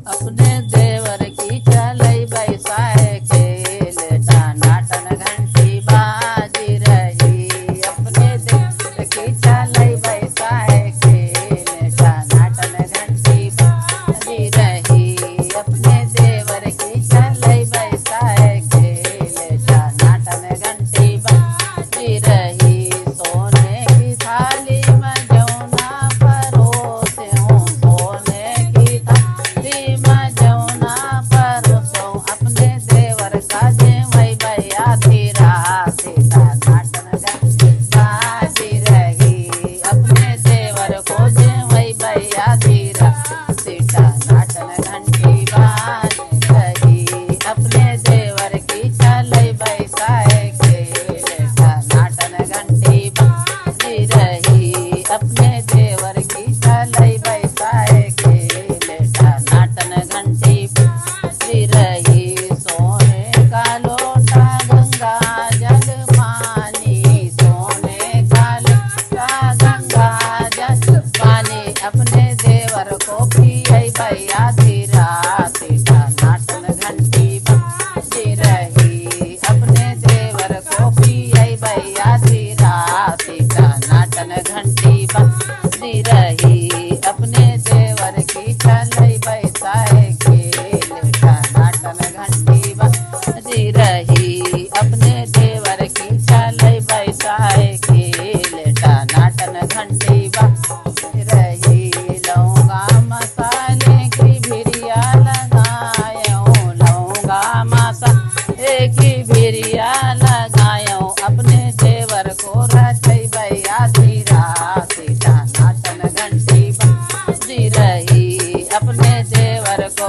अपने देवर की चलई बैसाए खेल टनाटन घंटी बाजी रही। अपने देवर की चलई बैसाए खेल टनाटन घंटी बाजी रही। अपने देवर की चलई बैसाए खेल टनाटन घंटी बाजी रही। सोने की थाली में जौना परोसे हूँ, सोने की थाली में जौना परोसो। अपने देवर का जेवई भैया धीरा सीता नाटन घंटी बाजी रही। अपने देवर को जेवई भैया धीरा सीता नाटन घंटी बाजी रही। अपने देवर की चलई बैसाए खेल टनाटन घंटी बाजी रही। अपने देवर की चलई बैसाए खेल टनाटन घंटी बाजी रही। सोने का लोटा गंगा जल पानी, सोने का लोटा गंगा जल पानी। अपने देवर को पियई भैया धीरा सीता नाटन घंटी बाजी रही। अपने देवर को पियई भैया धीरा सीता नाटन घंटी बाजी रही। अपने देवर की चलई बैसाए खेल टनाटन घंटी बाजी रही। अपने देवर की चलई बैसाए खेल टनाटन घंटी बाजी रही। लौंगा मसाले की भिरिया लगायो, लौंगा मसाले की भिरिया लगायो। अपने देवर को रचई भैया धीरा सीता नाटन घंटी बाजी रही। अपने देवर को